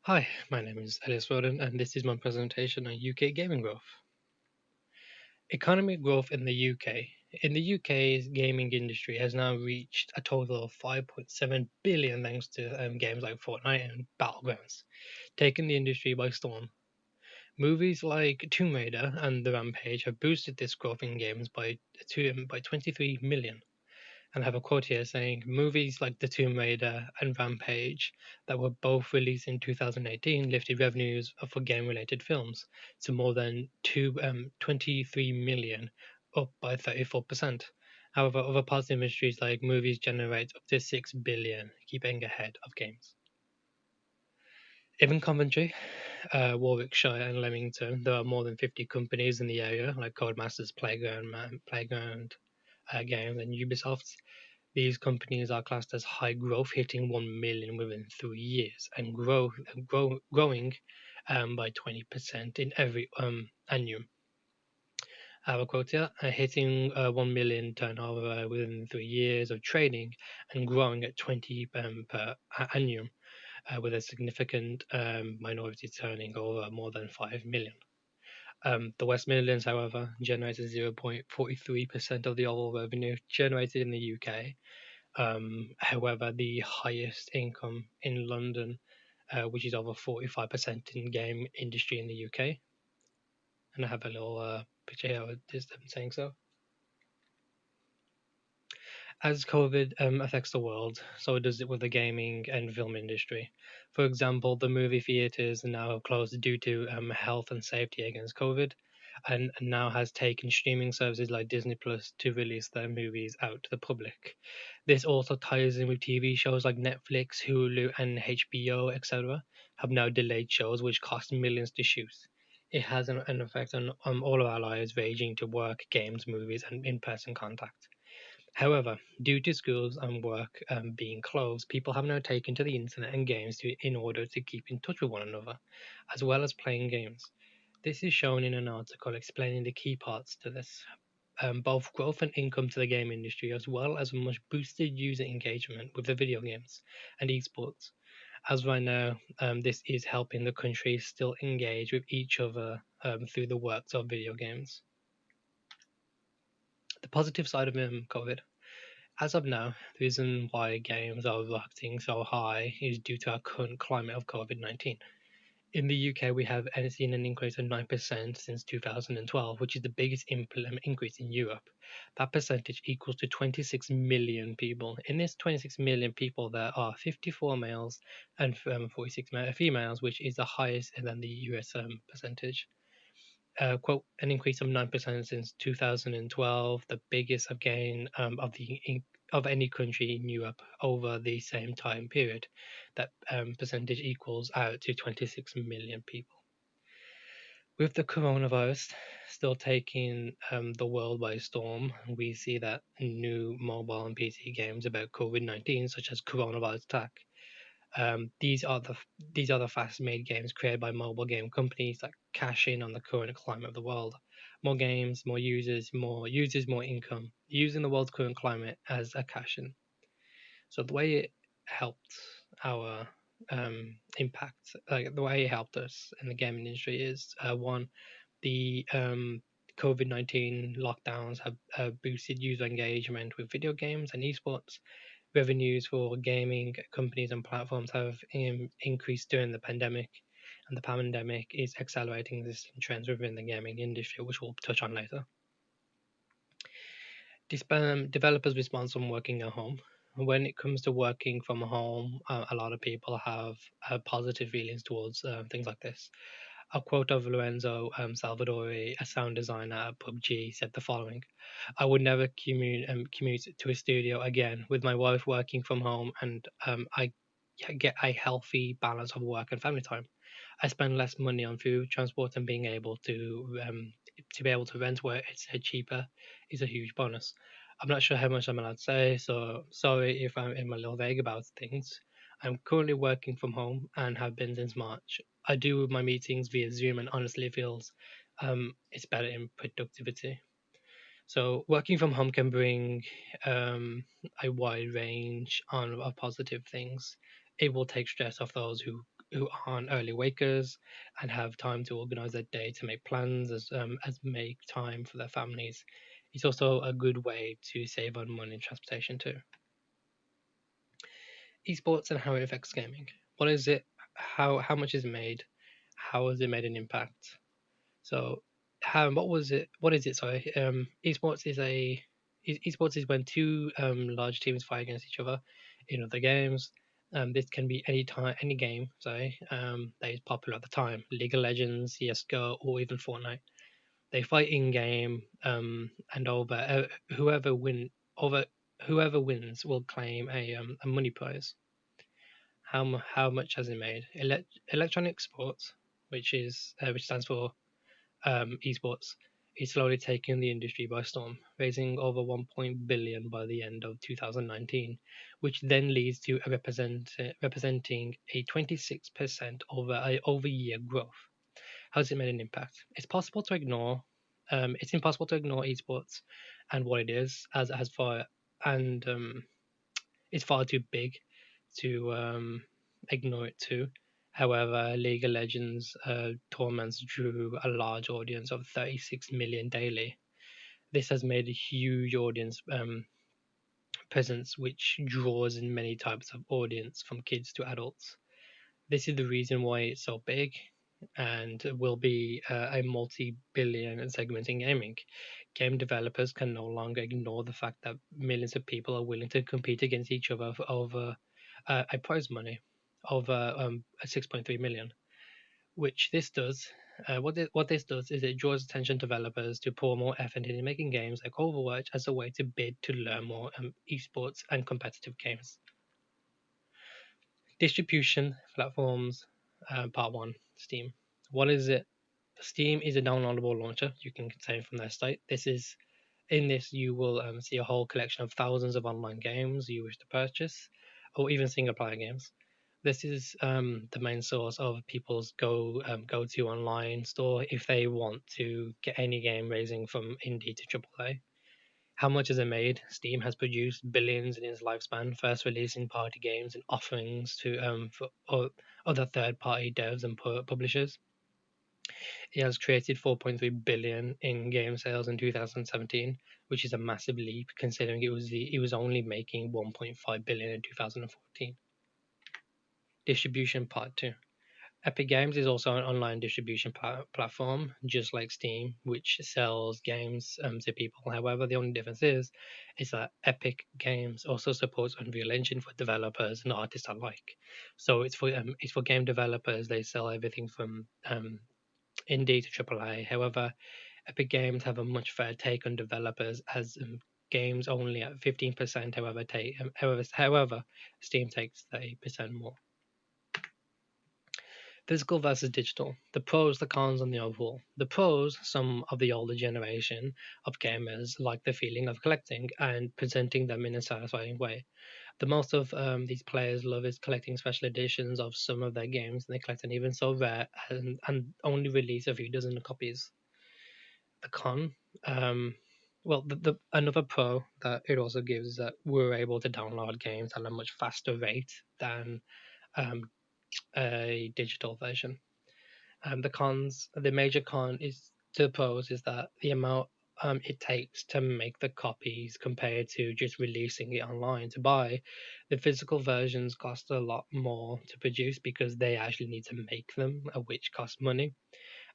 Hi, my name is Elias Roden, and this is my presentation on UK gaming growth. Economic growth in the UK. In the UK's gaming industry has now reached a total of 5.7 billion thanks to games like Fortnite and Battlegrounds, taking the industry by storm. Movies like Tomb Raider and The Rampage have boosted this growth in games by 23 million. And I have a quote here saying movies like The Tomb Raider and Rampage that were both released in 2018 lifted revenues for game-related films to more than 23 million, up by 34%. However, other parts of industries like movies generate up to 6 billion, keeping ahead of games. Even Coventry, Warwickshire, and Leamington, there are more than 50 companies in the area, like Codemasters, Playground Games, and Ubisoft. These companies are classed as high growth, hitting 1 million within 3 years and growing by 20% in every annum. Our quote here, hitting 1 million turnover within 3 years of trading and growing at 20 per annum, with a significant minority turning over more than 5 million. The West Midlands, however, generated 0.43% of the overall revenue generated in the UK. However, the highest income in London, which is over 45% in game industry in the UK. And I have a little picture here of this them saying so. As COVID affects the world, so does it with the gaming and film industry. For example, the movie theaters are now closed due to health and safety against COVID, and now has taken streaming services like Disney Plus to release their movies out to the public. This also ties in with TV shows like Netflix, Hulu, and HBO, etc. have now delayed shows which cost millions to shoot. It has an effect on all of our lives, ranging to work, games, movies, and in-person contact. However, due to schools and work being closed, people have now taken to the internet and games in order to keep in touch with one another, as well as playing games. This is shown in an article explaining the key parts to this. Both growth and income to the game industry, as well as a much boosted user engagement with the video games and esports. As right now, this is helping the country still engage with each other through the works of video games. The positive side of COVID. As of now, the reason why games are reacting so high is due to our current climate of COVID-19. In the UK, we have seen an increase of 9% since 2012, which is the biggest increase in Europe. That percentage equals to 26 million people. In this 26 million people, there are 54 males and 46 females, which is the highest than the US percentage. Quote, an increase of 9% since 2012, the biggest gain of any country in Europe over the same time period. That percentage equals out to 26 million people. With the coronavirus still taking the world by storm, we see that new mobile and PC games about COVID-19, such as Coronavirus Attack, these are the fast-made games created by mobile game companies that cash in on the current climate of the world. More games, more users, more income. Using the world's current climate as a cash in. So the way it helped our impact, like the way it helped us in the gaming industry is one, the COVID-19 lockdowns have boosted user engagement with video games and esports. Revenues for gaming companies and platforms have increased during the pandemic, and the pandemic is accelerating this trends within the gaming industry, which we'll touch on later. Developers' response from working at home. When it comes to working from home, a lot of people have positive feelings towards things like this. A quote of Lorenzo Salvadori, a sound designer at PUBG, said the following: "I would never commute to a studio again. With my wife working from home, and I get a healthy balance of work and family time. I spend less money on food, transport, and being able to be able to rent where it's cheaper is a huge bonus." I'm not sure how much I'm allowed to say, so sorry if I'm a little vague about things. I'm currently working from home and have been since March. I do my meetings via Zoom, and honestly, it feels it's better in productivity. So working from home can bring a wide range of positive things. It will take stress off those who aren't early wakers and have time to organize their day to make plans as make time for their families. It's also a good way to save on money and transportation too. Esports and how it affects gaming. What is it? How much is it made? How has it made an impact? So, how what was it? What is it? Sorry, esports is esports is when two large teams fight against each other in other games. This can be any time, any game. Sorry, that is popular at the time. League of Legends, CS:GO, or even Fortnite. They fight in game, and over whoever wins will claim a money prize. How much has it made? Electronic sports, which stands for esports, is slowly taking the industry by storm, raising over 1 billion by the end of 2019, which then leads to representing a 26% over year growth. How has it made an impact? It's impossible to ignore esports and what it is, as it has far and it's far too big to ignore it too. However, League of Legends tournaments drew a large audience of 36 million daily. This has made a huge audience presence, which draws in many types of audience, from kids to adults. This is the reason why it's so big and will be a multi billion segment in gaming. Game developers can no longer ignore the fact that millions of people are willing to compete against each other over a prize money over 6.3 million. Which this does, what this does is it draws attention developers to pour more effort into making games like Overwatch as a way to bid to learn more esports and competitive games. Distribution platforms, part one, Steam. What is it? Steam is a downloadable launcher you can obtain from their site. In this you will see a whole collection of thousands of online games you wish to purchase, or even single player games. This is the main source of people's go to online store if they want to get any game ranging from indie to AAA. How much has it made? Steam has produced billions in its lifespan, first releasing party games and offerings to other third-party devs and publishers. It has created 4.3 billion in game sales in 2017, which is a massive leap considering it was only making 1.5 billion in 2014. Distribution part 2. Epic Games is also an online distribution platform, just like Steam, which sells games to people. However, the only difference is that Epic Games also supports Unreal Engine for developers and artists alike. So it's for game developers. They sell everything from indie to AAA. However, Epic Games have a much fair take on developers as games only at 15%. However, Steam takes 30% more. Physical versus digital. The pros, the cons, and the overall. The pros, some of the older generation of gamers like the feeling of collecting and presenting them in a satisfying way. The most of these players love is collecting special editions of some of their games, and they collect an even so rare and only release a few dozen copies. The con, the another pro that it also gives is that we're able to download games at a much faster rate than um, a digital version. The major con is to the pros is that the amount it takes to make the copies compared to just releasing it online to buy. The physical versions cost a lot more to produce because they actually need to make them, which costs money.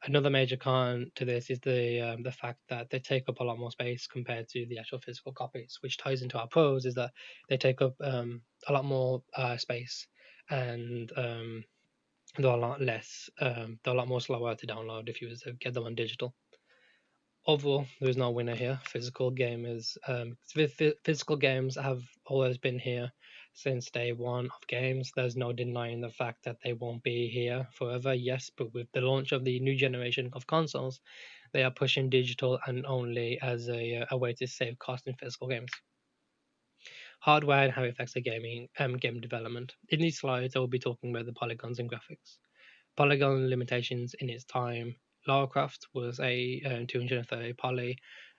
Another major con to this is the fact that they take up a lot more space compared to the actual physical copies, which ties into our pros is that they take up a lot more space and they're a lot less. They're a lot more slower to download if you was to get them on digital. Overall, there is no winner here. Physical games have always been here since day one of games. There's no denying the fact that they won't be here forever. Yes, but with the launch of the new generation of consoles, they are pushing digital and only as a way to save cost in physical games. Hardware and how it affects the game development. In these slides, I will be talking about the polygons and graphics. Polygon limitations in its time. Lara Croft was a 230 poly,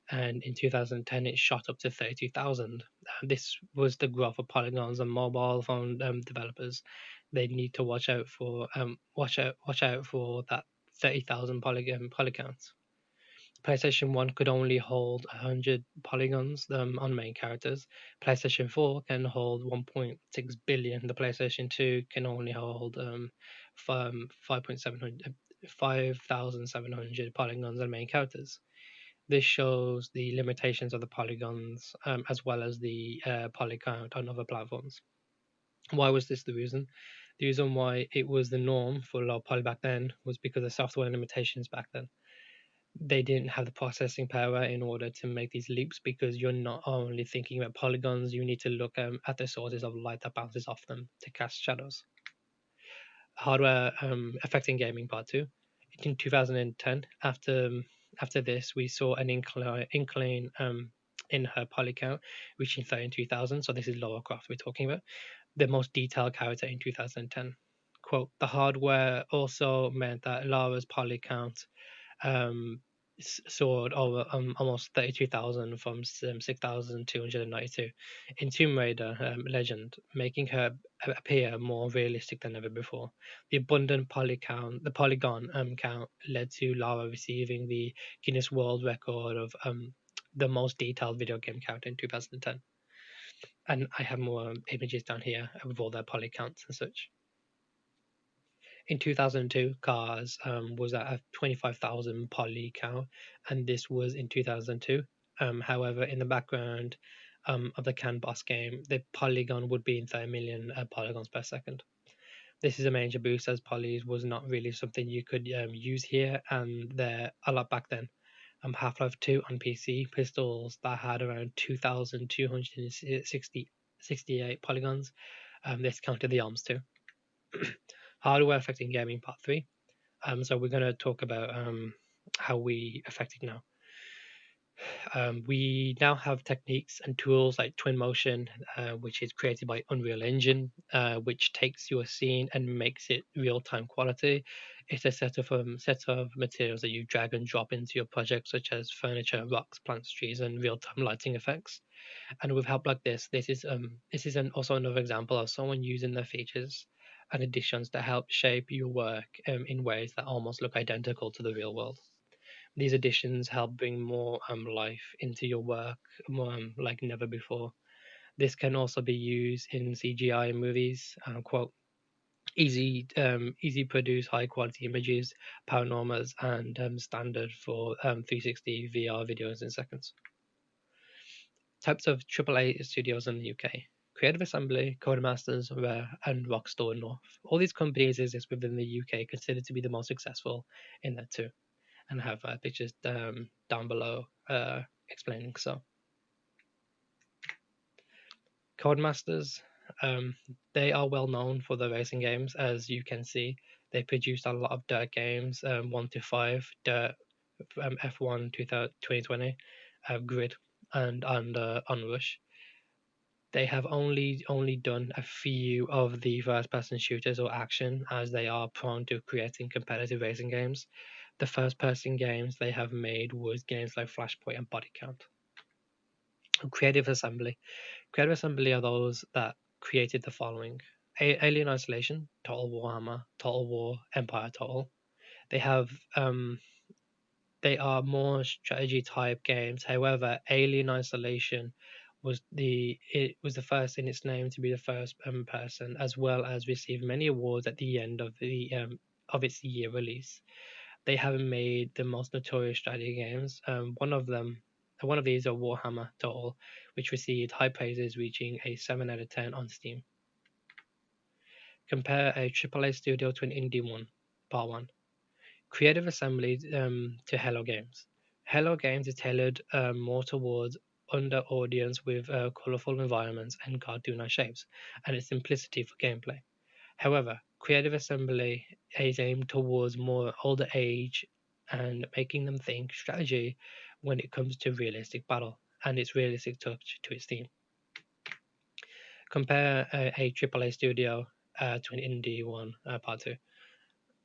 and in 2010 it shot up to 32,000. This was the growth of polygons on mobile phone developers. they need to watch out for that 30,000 polygons. PlayStation 1 could only hold 100 polygons on main characters. PlayStation 4 can hold 1.6 billion. The PlayStation 2 can only hold 5,700 polygons on main characters. This shows the limitations of the polygons as well as the poly count on other platforms. Why was this the reason? The reason why it was the norm for low poly back then was because of software limitations back then. They didn't have the processing power in order to make these leaps, because you're not only thinking about polygons, you need to look at the sources of light that bounces off them to cast shadows. Hardware affecting gaming part two. In 2010, after this, we saw an incline in her poly count, reaching 30 in 2000. So this is Lara Croft we're talking about, the most detailed character in 2010. Quote, the hardware also meant that Lara's poly count um, soared over almost 32,000 from 6,292 in Tomb Raider Legend, making her appear more realistic than ever before. The abundant the polygon count led to Lara receiving the Guinness World Record of the most detailed video game count in 2010. And I have more images down here with all their poly counts and such. In 2002, Cars was at a 25,000 poly count, and this was in 2002. However, in the background of the CAN boss game, the polygon would be in 30 million polygons per second. This is a major boost, as polys was not really something you could use here, and they're a lot back then. Half-Life 2 on PC, pistols that had around 2,268 polygons. This counted the arms too. Hardware affecting gaming part 3. So we're going to talk about how we affect it now. We now have techniques and tools like Twinmotion, which is created by Unreal Engine, which takes your scene and makes it real-time quality. It's a set of materials that you drag and drop into your project, such as furniture, rocks, plants, trees, and real-time lighting effects. And with help like this is also another example of someone using their features and additions to help shape your work in ways that almost look identical to the real world. These additions help bring more life into your work, like never before. This can also be used in CGI movies. Quote, easy produce high quality images, panoramas, and standard for 360 VR videos in seconds. Types of AAA studios in the UK: Creative Assembly, Codemasters, Rare, and Rockstar North. All these companies exist within the UK, considered to be the most successful in that too, and have pictures down below explaining so. Codemasters, they are well known for the racing games, as you can see. They produced a lot of dirt games, 1 to 5, Dirt, F1 2020, Grid, and Onrush. They have only done a few of the first-person shooters or action, as they are prone to creating competitive racing games. The first-person games they have made was games like Flashpoint and Body Count. Creative Assembly. Creative Assembly are those that created the following: Alien Isolation, Total Warhammer, Total War, Empire Total. They have they are more strategy type games. However, Alien Isolation was the first in its name to be the first person, as well as receive many awards at the end of its year release. They have made the most notorious strategy games. One of these are Warhammer Total, which received high praises, reaching a 7 out of 10 on Steam. Compare a AAA studio to an indie one. Part 1. Creative Assembly to Hello Games. Hello Games is tailored more towards under audience with colorful environments and cartoonish shapes, and its simplicity for gameplay. However, Creative Assembly is aimed towards more older age and making them think strategy when it comes to realistic battle and its realistic touch to its theme. Compare a AAA studio to an indie one, part 2.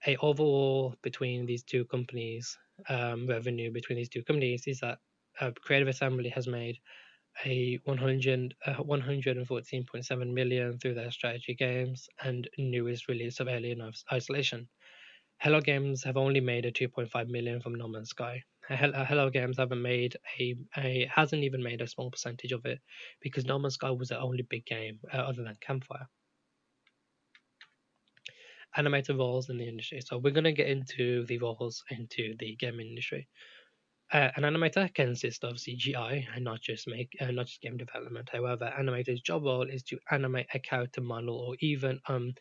A overall between these two companies, revenue between these two companies is that Creative Assembly has made a 114.7 million through their strategy games and newest release of Alien Isolation. Hello Games have only made a 2.5 million from No Man's Sky. Hello Games haven't made a hasn't even made a small percentage of it because No Man's Sky was the only big game other than Campfire. Animated roles in the industry. So we're gonna get into the roles into the gaming industry. An animator can consist of CGI and not just game development. However, animator's job role is to animate a character model or even an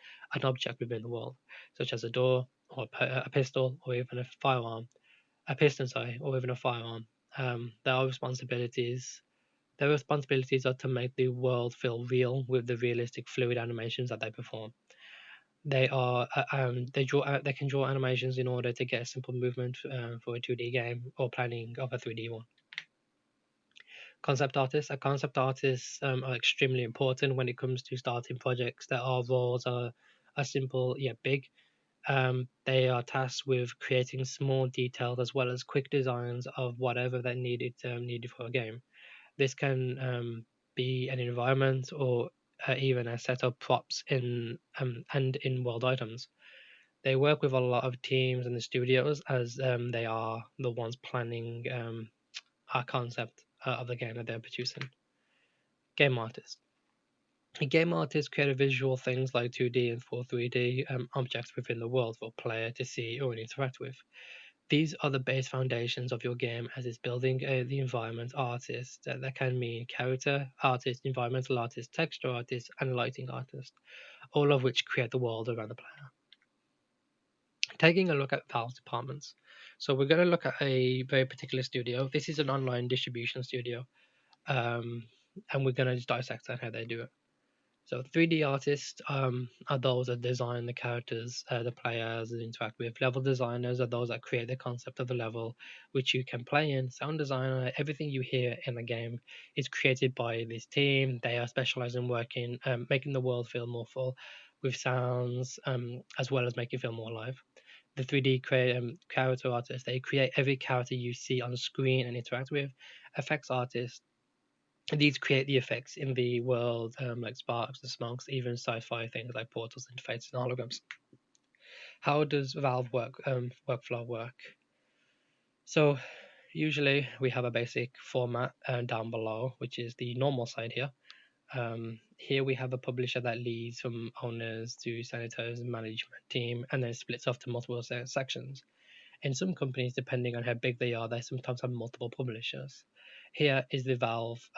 object within the world, such as a door or a pistol or even a firearm, a piston, sorry, or even a firearm. Their responsibilities. Their responsibilities are to make the world feel real with the realistic fluid animations that they perform. They can draw animations in order to get a simple movement for a 2D game or planning of a 3D one. Concept artists. A concept artists are extremely important when it comes to starting projects that our roles are simple yet big. They are tasked with creating small details as well as quick designs of whatever that needed for a game. This can be an environment or even a set of props and in world items. They work with a lot of teams and the studios as they are the ones planning our concept of the game that they're producing. Game artists. Game artists create visual things like 2D and 3D objects within the world for a player to see or interact with. These are the base foundations of your game as it's building the environment artist. That can mean character artist, environmental artist, texture artist, and lighting artist, all of which create the world around the player. Taking a look at Valve's departments. So we're going to look at a very particular studio. This is an online distribution studio, um, and we're going to just dissect how they do it. So 3D artists are those that design the characters, the players interact with. Level designers are those that create the concept of the level, which you can play in. Sound designer, everything you hear in the game is created by this team. They are specialized in working, making the world feel more full with sounds, as well as making it feel more alive. The 3D character artists, they create every character you see on screen and interact with. Effects artists, these create the effects in the world, like sparks and smokes, even sci-fi things like portals, interfaces, and holograms. How does Valve workflow work? So usually we have a basic format down below, which is the normal side here. Here we have a publisher that leads from owners to senators and management team, and then splits off to multiple sections. In some companies, depending on how big they are, they sometimes have multiple publishers. Here is the Valve.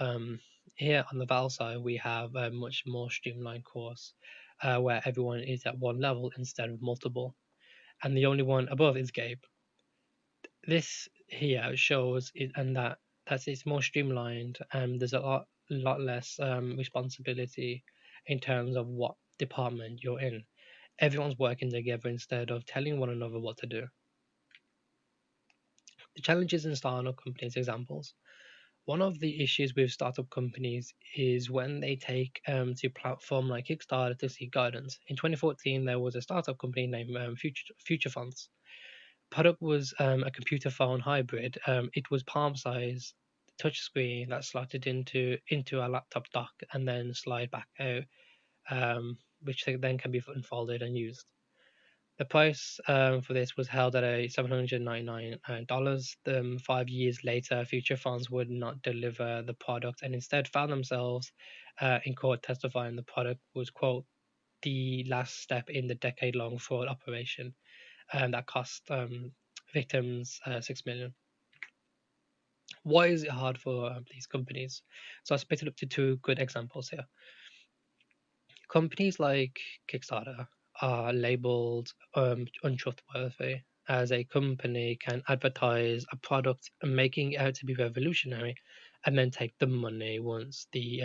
Here on the Valve side, we have a much more streamlined course where everyone is at one level instead of multiple. And the only one above is Gabe. This here shows it, and that it's more streamlined and there's a lot less responsibility in terms of what department you're in. Everyone's working together instead of telling one another what to do. The challenges in startup companies examples. One of the issues with startup companies is when they take to platform like Kickstarter to seek guidance. In 2014, there was a startup company named Future Fonts. Product was a computer phone hybrid. It was palm size, touchscreen that slotted into a laptop dock and then slide back out, which then can be unfolded and used. The price for this was held at a $799. 5 years later, Future Funds would not deliver the product and instead found themselves in court testifying the product was, quote, the last step in the decade-long fraud operation that cost victims $6 million. Why is it hard for these companies? So I split it up to two good examples here. Companies like Kickstarter are labeled untrustworthy, as a company can advertise a product and making it out to be revolutionary and then take the money once the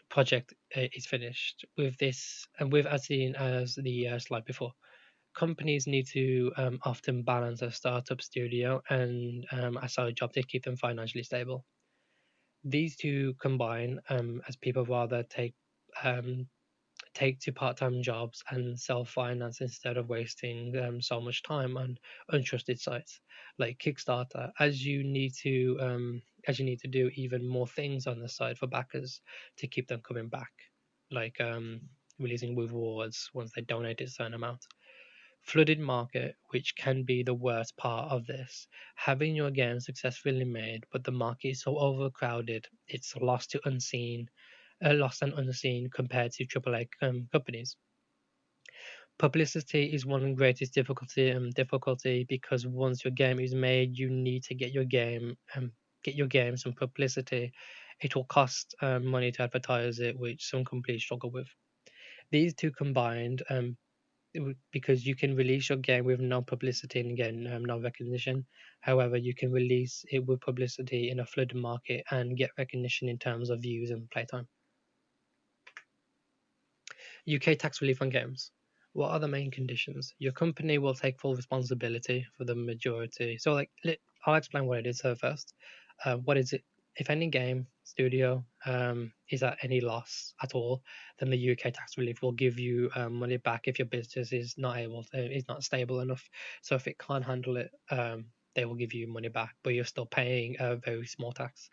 project is finished. With this, and with as seen as the slide before, companies need to often balance a startup studio and a side job to keep them financially stable. These two combine as people rather take um, take to part-time jobs and self-finance instead of wasting so much time on untrusted sites like Kickstarter, as you need to do even more things on the side for backers to keep them coming back, like releasing rewards once they donate a certain amount. Flooded market, which can be the worst part of this. Having your game successfully made, but the market is so overcrowded, it's lost and unseen compared to AAA companies. Publicity is one of the greatest difficulty because once your game is made, you need to get your game some publicity. It will cost money to advertise it, which some companies struggle with. These two combined, because you can release your game with no publicity and again no recognition. However, you can release it with publicity in a flooded market and get recognition in terms of views and playtime. UK tax relief on games. What are the main conditions? Your company will take full responsibility for the majority. So, I'll explain what it is first. What is it? If any game studio is at any loss at all, then the UK tax relief will give you money back if your business is not stable enough. So, if it can't handle it, they will give you money back, but you're still paying a very small tax.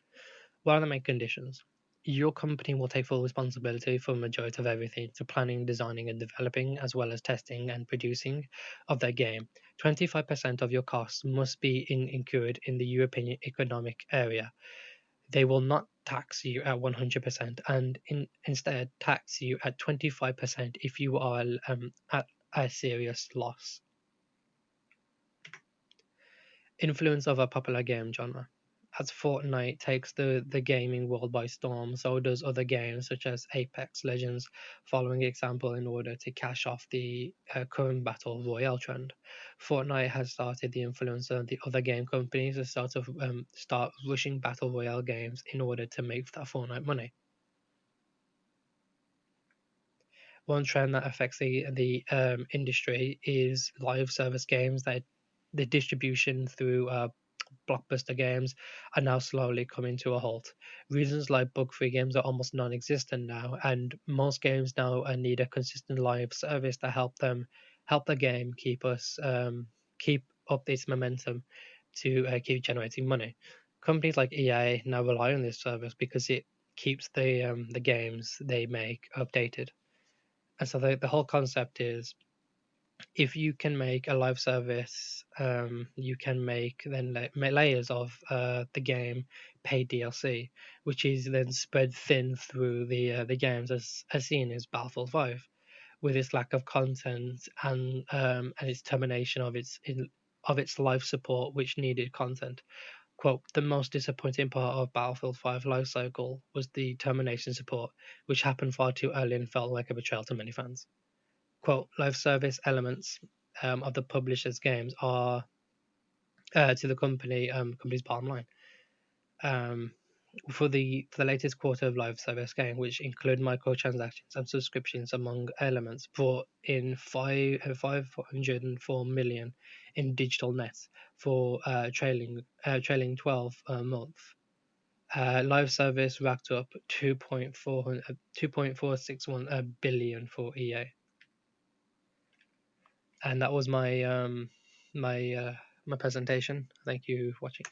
What are the main conditions? Your company will take full responsibility for the majority of everything to planning, designing, and developing, as well as testing and producing of their game. 25% of your costs must be incurred in the European Economic Area. They will not tax you at 100% and instead tax you at 25% if you are at a serious loss. Influence of a popular game genre. As Fortnite takes the gaming world by storm, so does other games such as Apex Legends, following example in order to cash off the current battle royale trend. Fortnite has started the influence of the other game companies to start rushing battle royale games in order to make that Fortnite money. One trend that affects the industry is live service games that the distribution through blockbuster games are now slowly coming to a halt. Reasons like bug-free games are almost non-existent now, and most games now need a consistent live service to help the game keep up this momentum to keep generating money. Companies like EA now rely on this service because it keeps the games they make updated. And so the whole concept is if you can make a live service, you can make then layers of the game paid DLC, which is then spread thin through the games as seen as Battlefield 5, with its lack of content and its termination of its live support, which needed content. Quote, the most disappointing part of Battlefield 5 life cycle was the termination support, which happened far too early and felt like a betrayal to many fans. Quote, live service elements of the publisher's games are to the company's bottom line. Um, for the latest quarter of live service game, which include microtransactions and subscriptions among elements, brought in 504 million in digital nets for trailing 12 months. Live service racked up 2.461 billion for EA. And that was my my presentation. Thank you for watching.